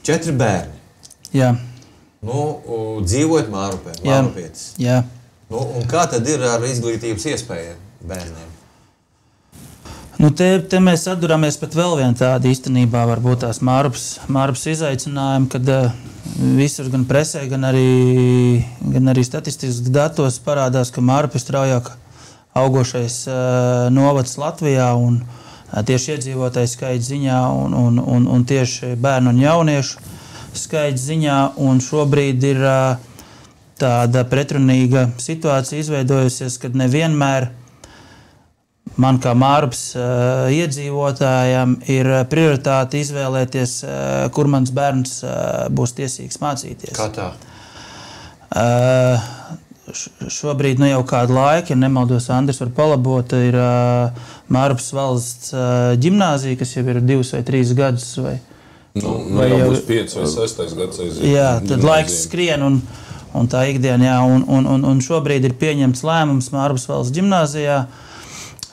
4 bērni. Jā. Nu, dzīvojat Mārupē, Mārupietis. Jā. Nu, un kā tad ir ar izglītības iespējām bērniem? Nu, te mēs atdurāmies pēc vēl viena tāda īstenībā varbūt tās Mārupas izaicinājumi, kad visur gan presē, gan arī statistikas datos parādās, ka Mārupa ir straujāk augošais novads Latvijā un tieši iedzīvotāju skaita ziņā un tieši bērnu un jauniešu skaita ziņā. Un šobrīd ir tāda pretrunīga situācija izveidojusies, kad nevienmēr man kā Mārupas iedzīvotājam ir prioritāte izvēlēties, kur mans bērns būs tiesīgs mācīties. Kā tā? Šobrīd jau kādu laiku, ja nemaldos, Andris var palabot, ir Mārupas valsts ģimnāzija, kas jau ir 2 vai 3 gadus. Vai jau būs 5 vai 6 gads aiziet. Jā, tad laiks skrien un tā ikdiena, jā. Un šobrīd ir pieņemts lēmums Mārupas valsts ģimnāzijā,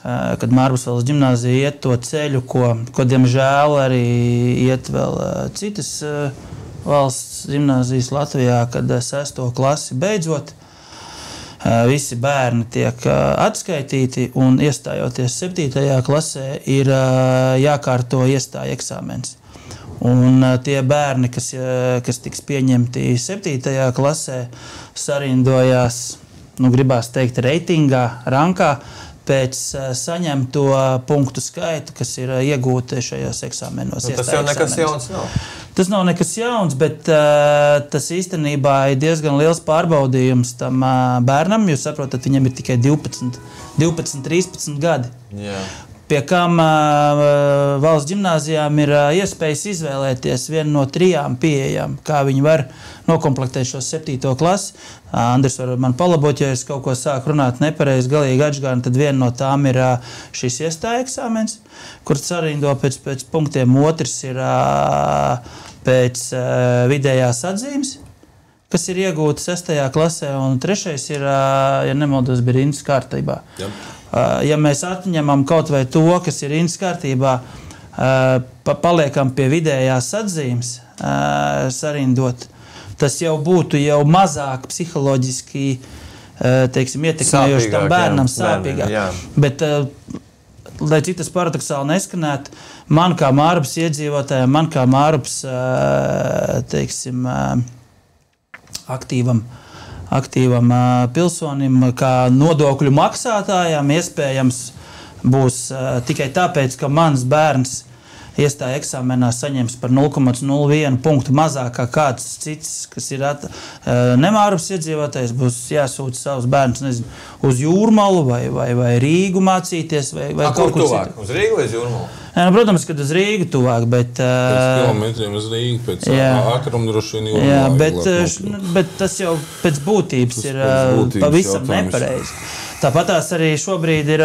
kad Mārupas valsts ģimnāzija iet to ceļu, ko diemžēl arī iet vēl citas valsts ģimnāzijas Latvijā, kad 6. klasi beidzot visi bērni tiek atskaitīti un iestājoties 7. klasē ir jākārto iestāja eksāmens. Un tie bērni, kas tiks pieņemti 7. klasē, sarindojās, gribās teikt, reitingā, rankā, pēc saņemto punktu skaitu, kas ir iegūti šajos eksāmenos. Tas jau nekas jauns nav. Tas nav nekas jauns, bet tas īstenībā ir diezgan liels pārbaudījums tam bērnam. Jūs saprotat, viņam ir tikai 12, 13 gadi. Jā. Pie kam valsts ģimnāzijām ir iespējas izvēlēties vienu no 3 pieejām, kā viņi var nokomplektēt šo 7. klasi. Andris var man palabot, ja es kaut ko sāku runāt nepareizi, galīgi atžgāni, tad viena no tām ir šis iestāja eksāmens, kur sarindo pēc punktiem. Otrs ir pēc vidējās atzīmes, kas ir iegūta 6. klasē, un 3. ir, ja nemaldos, bija rindas kārtībā. Jā. Ja mēs atņemam kaut vai to, kas ir rindas kārtībā, paliekam pie vidējās atzīmes sarindot, tas jau būtu mazāk psiholoģiski, teiksim, ietekmējoši tam bērnam, sāpīgāk. Bet, lai cik tas paradoksāli neskanētu, man kā Mārupas iedzīvotājiem, man kā Mārupas, teiksim, aktīvam pilsonim, kā nodokļu maksātājām, iespējams būs tikai tāpēc, ka mans bērns iestāja eksāmenā saņems par 0,01 punktu mazāk kā kāds cits, kas ir nemārupas iedzīvotājs, būs jāsūta savus bērnus, nezinu, uz Jūrmalu vai Rīgu mācīties vai kaut kur tuvāk? Uz Rīgu vai uz Jūrmalu? Protams, kad uz Rīgu tuvāk, bet... Pēc kilometriem uz Rīgu, pēc ātrumu droši vien Jūrmalu. Jā, bet tas jau pēc būtības ir pavisam nepareizi. Tāpatās arī šobrīd ir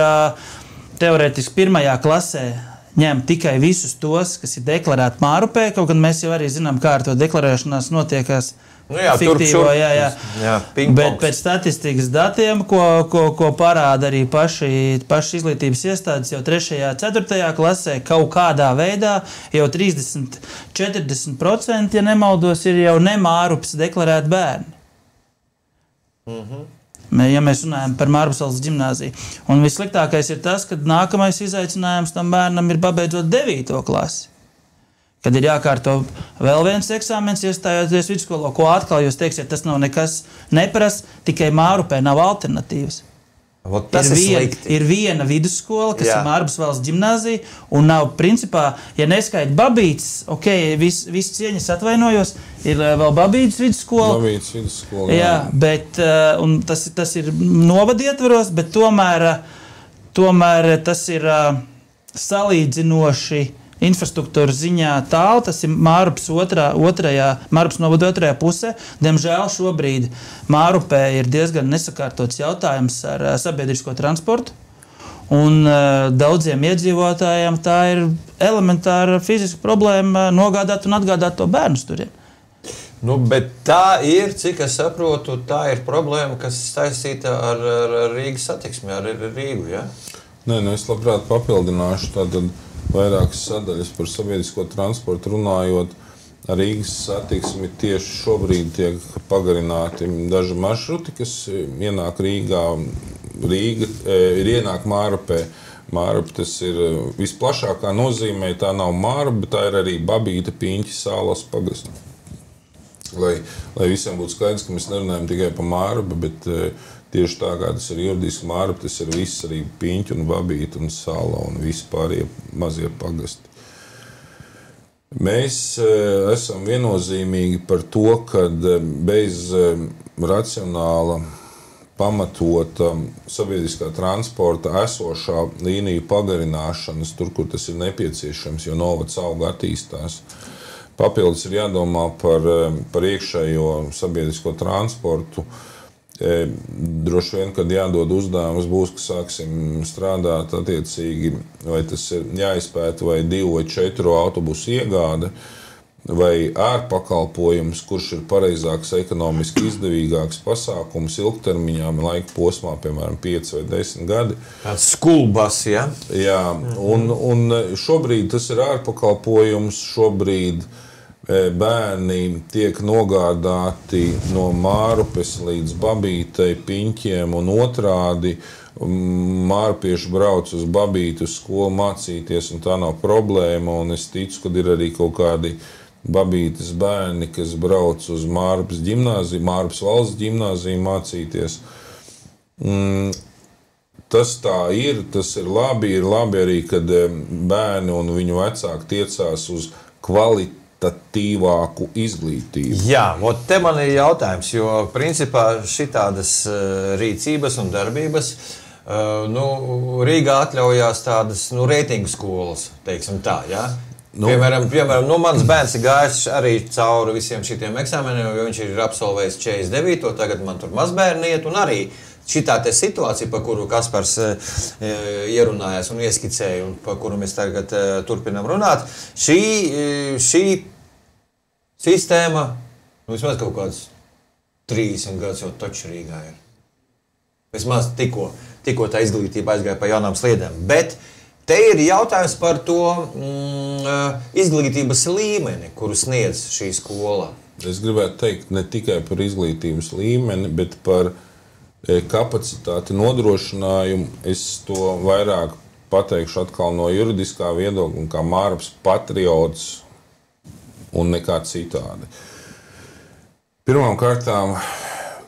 teorētiski 1. klasē ņem tikai visus tos, kas ir deklarēti Mārupē, kaut gan mēs jau arī zinām, kā ar to deklarēšanās notiekās fiktīvo, bet pēc statistikas datiem, ko parāda arī paši izglītības iestādes, jau 3. 4. klasē kaut kādā veidā jau 30–40%, ja nemaldos, ir jau nemārupas deklarēti bērni. Ja mēs runājam par Mārupas valsts ģimnāziju. Un vissliktākais ir tas, ka nākamais izaicinājums tam bērnam ir pabeidzot 9. klasi. Kad ir jākārto vēl viens eksāmens, iestājoties vidusskolā, ko atkal jūs teiksiet, tas nav nekas neprasts, tikai Mārupē nav alternatīvas. Ir viena vidusskola, kas ir Mārupas valsts ģimnāzija, un nav principā, ja neskaita Babītes, viss cieņas atvainojos, ir vēl Babītes vidusskola. Babītes vidusskola, jā. Bet, un tas ir novadietvaros, bet tomēr tas ir salīdzinoši infrastruktūras ziņā tālu, tas ir Mārupas Mārupas novada otrajā pusē. Diemžēl šobrīd Mārupē ir diezgan nesakārtots jautājums ar sabiedrisko transportu, un daudziem iedzīvotājiem tā ir elementāra fiziska problēma nogādāt un atgādāt to bērnus turien. Bet tā ir, cik es saprotu, tā ir problēma, kas saistīta ar Rīgas satiksmi, ar Rīgu, ja? Nē, es labprāt papildināšu tātad vairākas sadaļas par sabiedrisko transportu runājot. ar Rīgas satiksmi tieši šobrīd tiek pagarināti daži maršruti, kas ienāk Rīgā. Rīga ir ienāk Mārupē. Mārupe tas ir visplašākā nozīmē, tā nav Mārupe, bet tā ir arī Babīta, Piņķa, Sālas pagasts. Lai visiem būtu skaidrs, ka mēs nerunājam tikai par Mārupi, bet tieši tā kā tas ir juridiski Mārupi, tas ir viss arī Piņķa un Babīta un Sāla un visi pārējie mazie pagasti. Mēs esam viennozīmīgi par to, ka bez racionāla pamatota sabiedriskā transporta esošā līniju pagarināšanas, tur, kur tas ir nepieciešams, jo novads auga attīstās. Papildus ir jādomā par iekšējo sabiedrisko transportu. Droši vien, kad jādod uzdevums, būs, ka sāksim strādāt attiecīgi, vai tas ir jāizpēta vai 2 vai 4 autobusu iegāde, vai ārpakalpojums, kurš ir pareizāks, ekonomiski izdevīgāks pasākums ilgtermiņā, laika posmā, piemēram, 5 vai 10 gadi. Tāds skulbas, ja? Jā, un šobrīd tas ir ārpakalpojums, šobrīd bērni tiek nogādāti no Mārupes līdz Babītei, Piņķiem un otrādi. Mārupieši brauc uz Babītu uz skolu mācīties, un tā nav problēma, un es ticu, ka ir arī kaut kādi Babītes bērni, kas brauc uz Mārupes ģimnāziju, Mārupes valsts ģimnāziju mācīties. Tas tā ir, tas ir labi arī, kad bērni un viņu vecāki tiecās uz kvalitatīvāku izglītību. Jā, te man ir jautājums, jo principā šitādas rīcības un darbības Rīgā atļaujās tādas reitingu skolas, teiksim tā, jā? Piemēram, mans bērns ir gājis arī cauri visiem šitiem eksāmeniem, jo viņš ir absolvējis 49. Tagad man tur mazbērni iet, un arī šitā te situācija, par kuru Kaspars ierunājās un ieskicēja, un par kuru mēs tagad turpinām runāt, šī sistēma, vismaz kaut kāds 30 gadus jau taču Rīgā ir. Vismaz tikko tā izglītība aizgāja pa jaunām sliedēm, bet te ir jautājums par to izglītības līmeni, kuru sniedz šī skola. Es gribētu teikt ne tikai par izglītības līmeni, bet par kapacitāti nodrošinājumu. Es to vairāk pateikšu atkal no juridiskā viedokļa, kā Mārupes patriots un nekā citādi. Pirmām kārtām,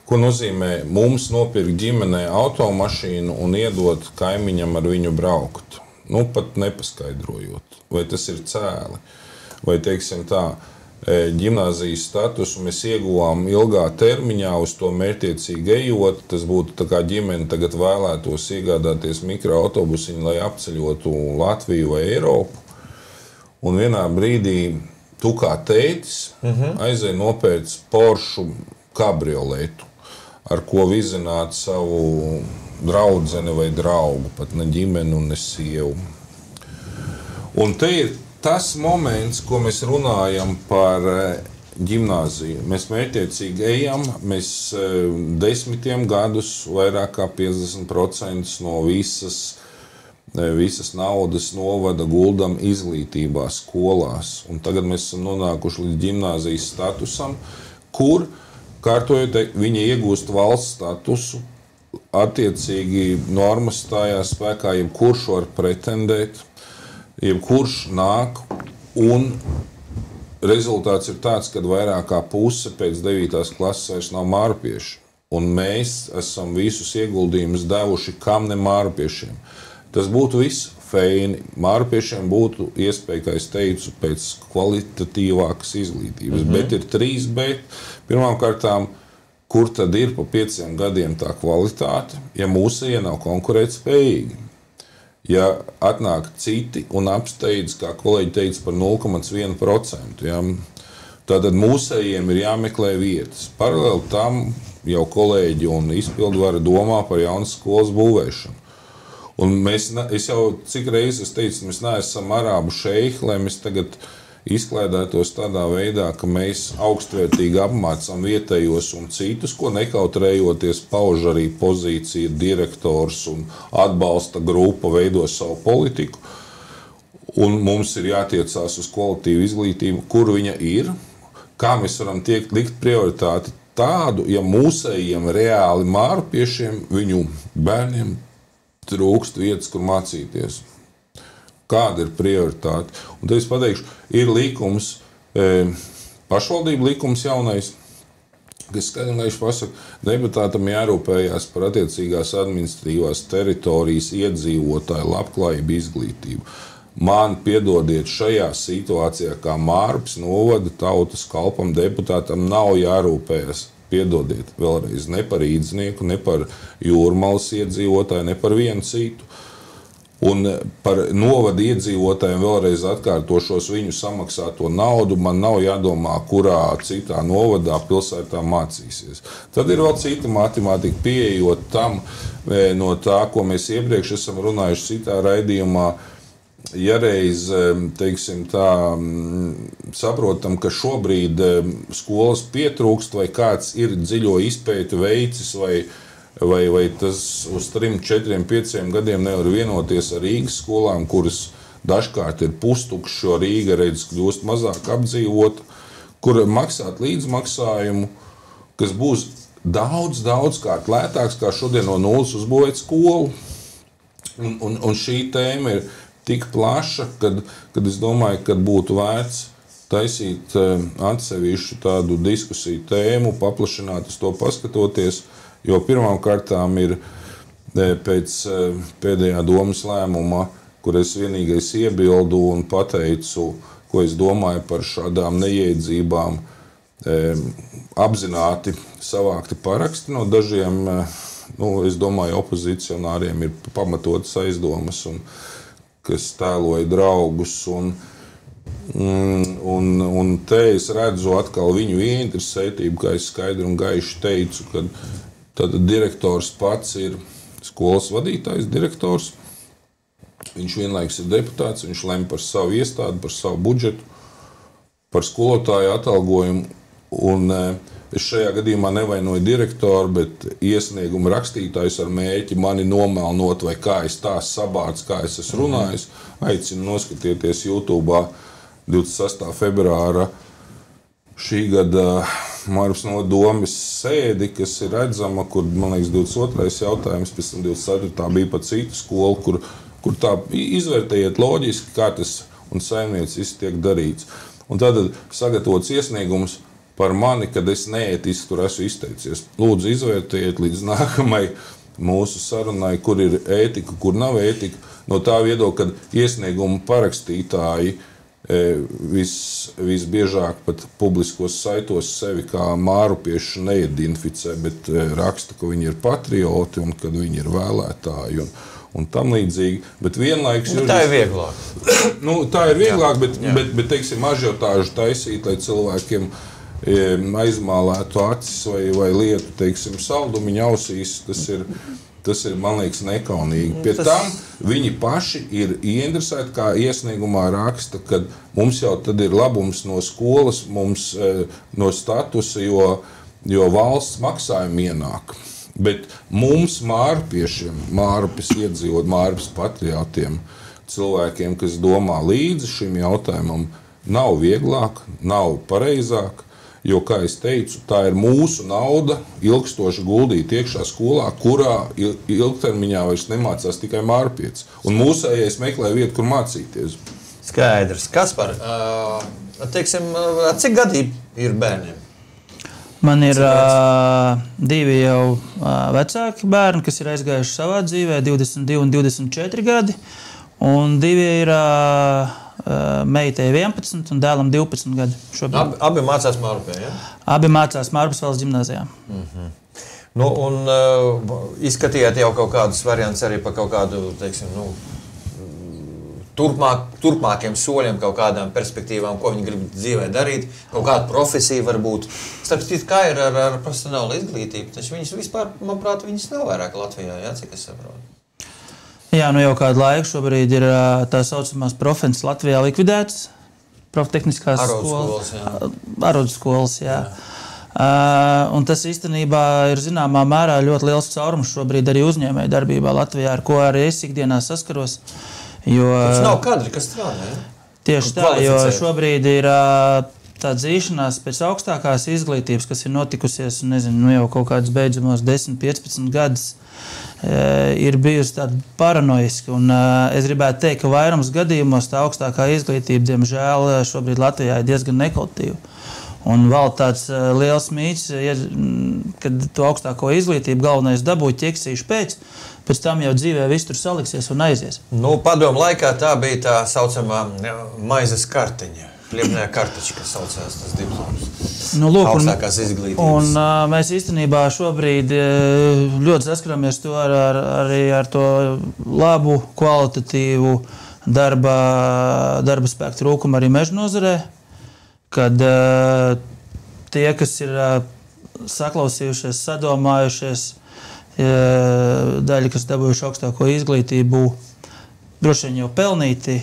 ko nozīmē mums nopirkt ģimenē automašīnu un iedot kaimiņam ar viņu braukt? Pat nepaskaidrojot, vai tas ir cēli, vai, teiksim tā, ģimnāzijas statusu mēs ieguvām ilgā termiņā, uz to mērķiecīgi ejot. Tas būtu tā kā ģimene tagad vēlētos iegādāties mikroautobusiņu, lai apceļotu Latviju vai Eiropu. Un vienā brīdī tu kā tētis aizēji nopērc Porsche kabrioletu, ar ko vizināt savu draudzeni vai draugu, pat ne ģimeni un ne sievu. Un te ir tas moments, ko mēs runājam par ģimnāziju. Mēs mērķiecīgi ejam, mēs 10 gadus vairāk kā 50% no visas naudas novada guldam izglītībā, skolās. Un tagad mēs esam nonākuši līdz ģimnāzijas statusam, kur, kārtojot, viņi iegūst valsts statusu, attiecīgi normas stājās spēkā, jebkurš var pretendēt, jebkurš nāk, un rezultāts ir tāds, ka vairāk kā puse pēc 9. klases vairs nav mārupieši. Un mēs esam visus ieguldījumus devuši kam ne mārupiešiem. Tas būtu viss feini. Mārupiešiem būtu iespēja, kā es teicu, pēc kvalitatīvākas izglītības. Bet ir 3 bet. Pirmām kārtām, kur tad ir pa 5 gadiem tā kvalitāte, ja mūsējie nav konkurētspējīgi? Ja atnāk citi un apsteidz, kā kolēģi teica, par 0,1%, ja, tātad mūsējiem ir jāmeklē vietas. Paralēli tam jau kolēģi un izpildvara domā par jaunas skolas būvēšanu. Un es jau cik reizes teicu, mēs neesam arābu šeihi, lai mēs tagad izklaidētos tādā veidā, ka mēs augstvērtīgi apmācām vietējos un citus, ko nekautrējoties pauž arī pozīcija, direktors un atbalsta grupa veido savu politiku. un mums ir jātiecās uz kvalitīvu izglītību, kur viņa ir, kā mēs varam likt prioritāti tādu, ja mūsējiem reāli mārupiešiem, viņu bērniem trūkst vietas, kur mācīties. Kāda ir prioritāte? Un tad es pateikšu, ir likums, pašvaldību likums jaunais, kas skaidrlaiši pasaka, deputātam jārūpējās par attiecīgās administratīvās teritorijas iedzīvotāju labklājību izglītību. Man, piedodiet, šajā situācijā, kā Mārpas novada tautas kalpam deputātam, nav jārūpējas, piedodiet, vēlreiz ne par īdznieku, ne par Jūrmalas iedzīvotāju, ne par vienu citu. Un par novada iedzīvotājiem vēlreiz atkārtošos viņu samaksāto naudu, man nav jādomā, kurā citā novadā pilsētā mācīsies. Tad ir vēl cita matemātika, pieejot tam no tā, ko mēs iepriekš esam runājuši citā raidījumā. Ja reiz, teiksim tā, saprotam, ka šobrīd skolas pietrūkst vai kāds ir dziļo izpēti veicis vai tas uz 3, 4, 5 gadiem nevar vienoties ar Rīgas skolām, kuras dažkārt ir pustukšas, jo Rīga redz kļūst mazāk apdzīvota, kur maksāt līdzmaksājumu, kas būs daudz kārt lētāks, kā šodien no nulles uzbūvēt skolu. Un šī tēma ir tik plaša, kad es domāju, ka būtu vērts taisīt atsevišķu tādu diskusiju tēmu, paplašināt uz to paskatoties, jo pirmām kārtām ir pēc pēdējā domas lēmuma, kur es vienīgais iebildu un pateicu, ko es domāju par šādām neiedzībām, apzināti savākti paraksti no dažiem, es domāju, opozicionāriem ir pamatotas aizdomas, kas tēloja draugus, un te es redzu atkal viņu ieinteresētību, kā es skaidri un gaiši teicu, ka tad direktors pats ir skolas vadītājs, direktors, viņš vienlaikus ir deputāts, viņš lem par savu iestādi, par savu budžetu, par skolotāju atalgojumu, un es šajā gadījumā nevainoju direktoru, bet iesniegumu rakstītājus ar mērķi mani nomelnot, vai kā es tās sabācu, kā es esmu runājis. Aicinu noskatieties YouTube 26. februāra šī gada Mārpas nodomes sēdi, kas ir redzama, kur, man liekas, 22. jautājums, pēc tam 24. bija pa citu skolu, kur tā izvērtējiet loģiski, kā tas un saimnieciski tiek darīts. Un tad sagatavots iesniegums par mani, kad es neētiski tur esmu izteicies. Lūdzu, izvērtējiet līdz nākamai mūsu sarunai, kur ir ētika, kur nav ētika. No tā viedokļa, kad iesniegumu parakstītāji visbiežāk pat publiskos saitos sevi kā mārupieši neidentificē, bet raksta, ka viņi ir patrioti un kad viņi ir vēlētāji un tam līdzīgi. Bet vienlaikus... Tā ir vieglāk. Tā ir vieglāk, bet teiksim, ažiotāžu taisīt, lai cilvēkiem aizmālētu acis vai lietu, teiksim, saldumiņu ausīs, tas ir, man liekas, nekaunīgi. Pie tam viņi paši ir ieinteresēti, kā iesniegumā raksta, kad mums jau tad ir labums no skolas, mums no statusa, jo valsts maksājumi ienāk. Bet mums mārupiešiem, Mārpas iedzīvot, Mārpas patriotiem, cilvēkiem, kas domā līdzi šim jautājumam, nav vieglāk, nav pareizāk. Jo, kā es teicu, tā ir mūsu nauda ilgstoši guldīt iekšā skolā, kurā ilgtermiņā vairs nemācās tikai mārupietis. Un mūsējais meklē vietu, kur mācīties. Skaidrs. Kaspar, teiksim, cik gadi ir bērniem? Man ir 2 jau vecāki bērni, kas ir aizgājuši savā dzīvē, 22 un 24 gadi. Un 2 ir... meitai 11 un dēlam 12 gadi šobrīd. Abi mācās Mārupē, ja? Abi mācās Mārpas valsts ģimnāzijā. Nu, un izskatījāt jau kaut kādus variantus arī par kaut kādu, teiksim, turpmākiem soļiem, kaut kādām perspektīvām, ko viņi grib dzīvē darīt, kaut kādu profesiju varbūt. Starp citu, kā ir ar profesionālu izglītību? Taču viņas vispār, manuprāt, viņas nav vairāk Latvijā, ja, cik es saprotu. Jā, jau kādu laiku šobrīd ir tā saucamās profencijas Latvijā likvidētas. Proftehniskās arodskolas, jā. Un tas īstenībā ir zināmā mērā ļoti liels caurums šobrīd arī uzņēmēju darbībā Latvijā, ar ko arī es ikdienā saskaros. Tas nav kadri, kas strādā. Tieši tā, jo šobrīd ir tā dzīšanās pēc augstākās izglītības, kas ir notikusies, nezinu, jau kaut kādus beidzamos 10, 15 gadus, ir bijusi tāda paranoiska. Un es gribētu teikt, ka vairums gadījumos tā augstākā izglītība, diemžēl, šobrīd Latvijā ir diezgan nekvalitatīva. Un vēl tāds liels mīts, kad to augstāko izglītību galvenais dabūt ķeksīšu pēc tam jau dzīvē viss tur saliksies un aizies. Nu, padomu laikā tā bija tā saucamā maizes kartiņa. Liepnējā kartiņa, kas saucās tas diploms. Nu, lūk, augstākās izglītības. Un mēs īstenībā šobrīd ļoti saskaramies to arī ar to labu, kvalitatīvu darba spēku trūkumu arī meža nozarē, kad tie, kas ir saklausījušies, sadomājušies, daļa, kas dabūjuši augstāko izglītību, droši vien jau pelnīti,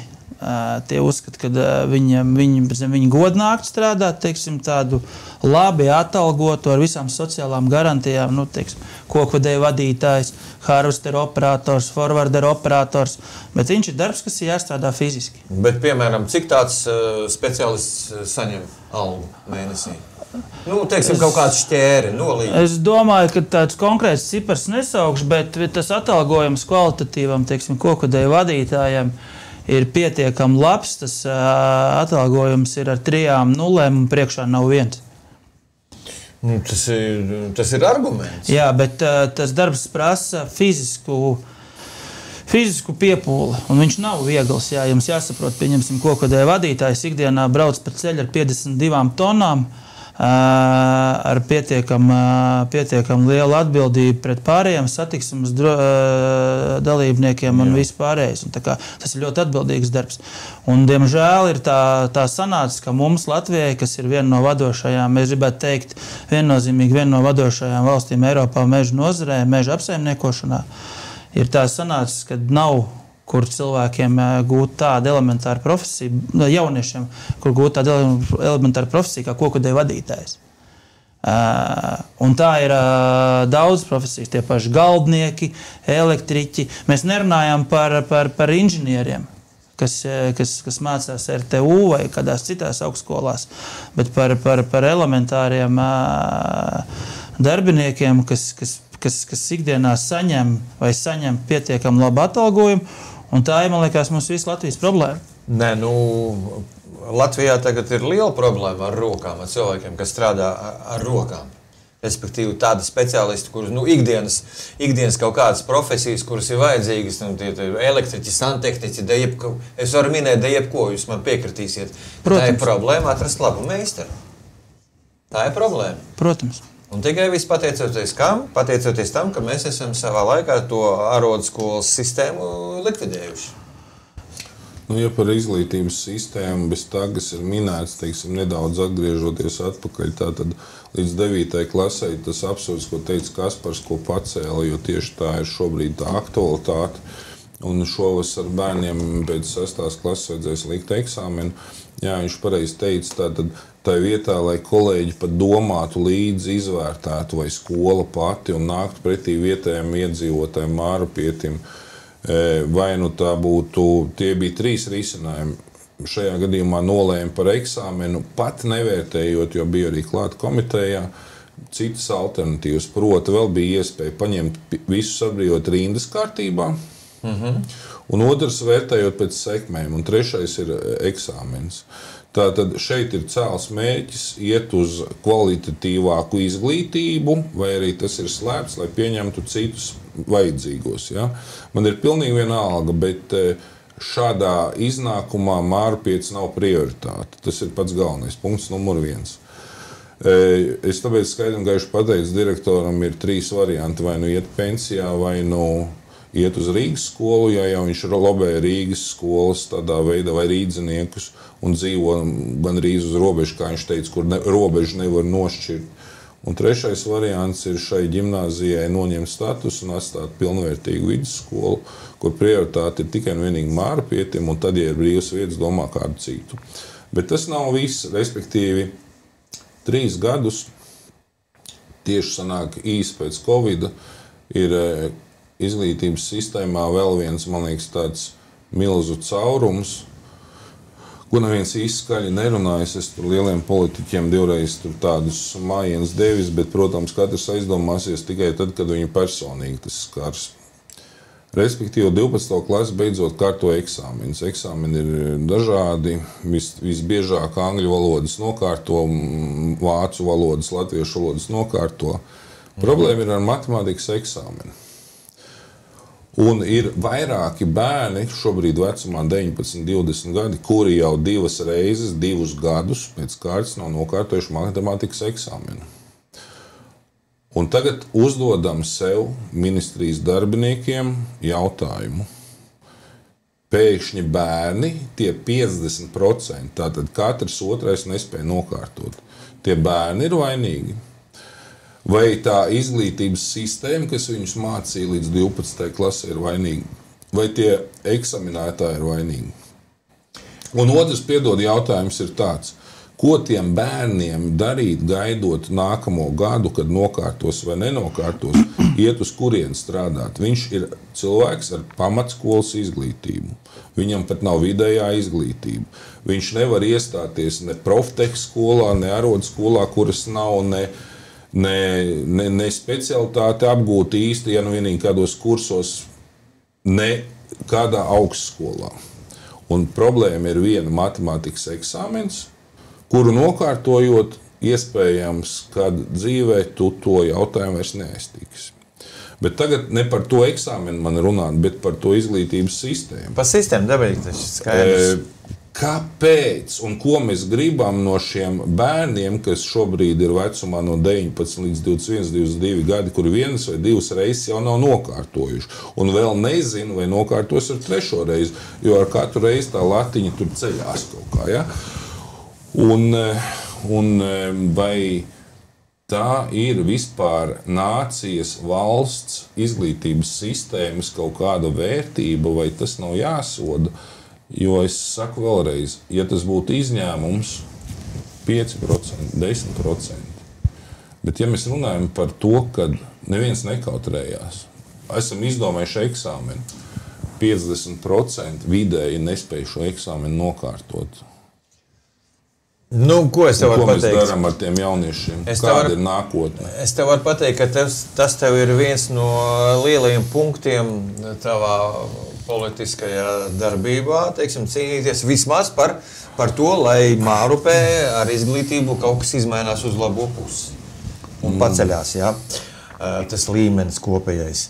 tie uzskata, ka viņi godnākt strādāt, teiksim, tādu labi atalgotu ar visām sociālām garantijām, nu, teiksim, kokvedēju vadītājs, harvester operators, forwarder operators, bet viņš ir darbs, kas ir jāstrādā fiziski. Bet, piemēram, cik tāds speciālists saņem algu mēnesī? Nu, teiksim, kaut kāds šķēri, nolīdzi. Es domāju, ka tāds konkrēts cipars nesaukšu, bet tas atalgojums kvalitatīvam, teiksim, kokvedēju vadītājiem ir pietiekami labs. Tas atalgojums ir ar 3 nulēm un priekšā nav 1. Nu, tas ir arguments. Jā, bet tas darbs prasa fizisku piepūli, un viņš nav viegls. Jā, jums jāsaprot, pieņemsim, kokvedēju vadītājs ikdienā brauc pa ceļu ar 52 tonām, ar pietiekam lielu atbildību pret pārējiem satiksmes dalībniekiem un vispārējais. Un tas ir ļoti atbildīgs darbs. Un, diemžēl, ir tā sanācis, ka mums Latvijai, kas ir viena no vadošajām, mēs gribētu teikt, viennozīmīgi viena no vadošajām valstīm Eiropā meža nozarē, meža apsaimniekošanā, ir tā sanācis, ka nav kur cilvēkiem gūt tādu elementāru profesiju, jauniešiem, kur gūt tādu elementāru profesiju kā kokvedēju vadītājs. Un tā ir daudz profesijas, tie paši galdnieki, elektriķi. Mēs nerunājam par inženieriem, kas mācās RTU vai kādās citās augstskolās, bet par elementāriem darbiniekiem, kas ikdienā saņem pietiekami labu atalgojumu. Un tā ir, man liekas, mums visu Latvijas problēma. Nē, nu, Latvijā tagad ir liela problēma ar rokām, ar cilvēkiem, kas strādā ar rokām. Respektīvi, tādi speciālisti, kurus ikdienas kaut kādas profesijas, kuras ir vajadzīgas, elektriķi, santehniķi, es varu minēt jebko, jūs man piekritīsiet. Protams. Tā ir problēma atrast labu meistaru. Tā ir problēma. Protams. Un tikai viss pateicoties kam? Pateicoties tam, ka mēs esam savā laikā to arodskolas sistēmu likvidējuši. Nu, ja par izglītības sistēmu bez tagas ir minēts, teiksim, nedaudz atgriežoties atpakaļ, tātad līdz 9. klasei tas absurds, ko teica Kaspars, ko pacēla, jo tieši tā ir šobrīd tā aktualitāte. Un šovasar bērniem pēc 6. klases vajadzēs likt eksāmenu. Jā, viņš pareizi teica, tātad tā vietā, lai kolēģi pat domātu līdzi, izvērtētu vai skola pati un nāktu pretī vietējiem iedzīvotājiem, mārupietim, vai nu tā būtu, tie bija 3 risinājumi. Šajā gadījumā nolēma par eksāmenu, pat nevērtējot, jo bija arī klāt komitejā, citas alternatīvas. Proti, vēl bija iespēja paņemt visus atbrīvot rindas kārtībā, un otrs vērtējot pēc sekmēm, un 3. ir eksāmens. Tātad šeit ir cēls mērķis iet uz kvalitatīvāku izglītību, vai arī tas ir slēpts, lai pieņemtu citus vajadzīgos. Ja? Man ir pilnīgi vienalga, bet šādā iznākumā mārupietis nav prioritāte. Tas ir pats galvenais punkts numur 1. Es tāpēc skaidri un gaiši pateicu direktoram, ir 3 varianti, vai nu iet pensijā, vai nu iet uz Rīgas skolu, ja jau viņš lobē Rīgas skolas tādā veidā vai rīdziniekus un dzīvo gandrīz uz robežu, kā viņš teica, kur robežu nevar nošķirt. Un 3. variants ir šai ģimnāzijai noņemt status un atstāt pilnvērtīgu vidusskolu, kur prioritāte ir tikai un vienīgi mārupietim, un tad, ja ir brīvas vietas, domā kādu citu. Bet tas nav viss, respektīvi 3 gadus, tieši sanāk īsi pēc Covida, ir izglītības sistēmā vēl viens, man liekas, tāds milzu caurums, ko neviens īsti skaļi nerunājas. Es tur lieliem politiķiem divreiz tur tādus mājienus devis, bet, protams, katrs aizdomāsies tikai tad, kad viņu personīgi tas skars. Respektīvi, 12. klasi beidzot kārto eksāmenus. Eksāmeni ir dažādi, visbiežāk angļu valodas nokārto, vācu valodas, latviešu valodas nokārto. Problēma ir ar matemātikas eksāmenu. Un ir vairāki bērni, šobrīd vecumā 19, 20 gadi, kuri jau 2 reizes, 2 gadus pēc kārtas nav nokārtojuši matemātikas eksāmenu. Un tagad uzdodam sev ministrijas darbiniekiem jautājumu. Pēkšņi bērni, tie 50%, tātad katrs otrais nespēja nokārtot. Tie bērni ir vainīgi. Vai tā izglītības sistēma, kas viņus mācīja līdz 12. klasē, ir vainīga? Vai tie eksaminētāji ir vainīgi? Un otrs, piedod, jautājums ir tāds, ko tiem bērniem darīt, gaidot nākamo gadu, kad nokārtos vai nenokārtos, iet uz kurien strādāt? Viņš ir cilvēks ar pamatskolas izglītību. Viņam pat nav vidējā izglītība. Viņš nevar iestāties ne proftehs skolā, ne arodskolā, kuras nav, ne specialitāti apgūt īsti, ja nu vienīgi kādos kursos, ne kādā augstskolā. Un problēma ir viena matemātikas eksāmens, kuru nokārtojot, iespējams, kad dzīvē tu to jautājumu vairs neaiztiksi. Bet tagad ne par to eksāmenu man runāt, bet par to izglītības sistēmu. Par sistēmu dabīgi tas ir skaidrs. Kāpēc un ko mēs gribam no šiem bērniem, kas šobrīd ir vecumā no 19 līdz 21, 22 gadi, kuri 1 vai 2 reizes jau nav nokārtojuši. Un vēl nezinu, vai nokārtos ar 3. reizi, jo ar katru reizi tā latiņa tur ceļās kaut kā. Ja? Un vai tā ir vispār nācijas valsts izglītības sistēmas kaut kāda vērtība, vai tas nav jāsoda? Jo es saku vēlreiz, ja tas būtu izņēmums 5%, 10%, bet ja mēs runājam par to, ka neviens nekautrējās, esam izdomājuši eksāmenu, 50% vidēji nespēj šo eksāmenu nokārtot. Nu, ko es tev varu pateikt? Ko mēs darām ar tiem jauniešiem? Kāda ir nākotne? Es tev varu pateikt, ka tas tev ir viens no lielajiem punktiem tavā politiskajā darbībā, teiksim, cīnīties vismaz par to, lai Mārupē ar izglītību kaut kas izmainās uz labo pusi un paceļās, jā, tas līmenis kopējais.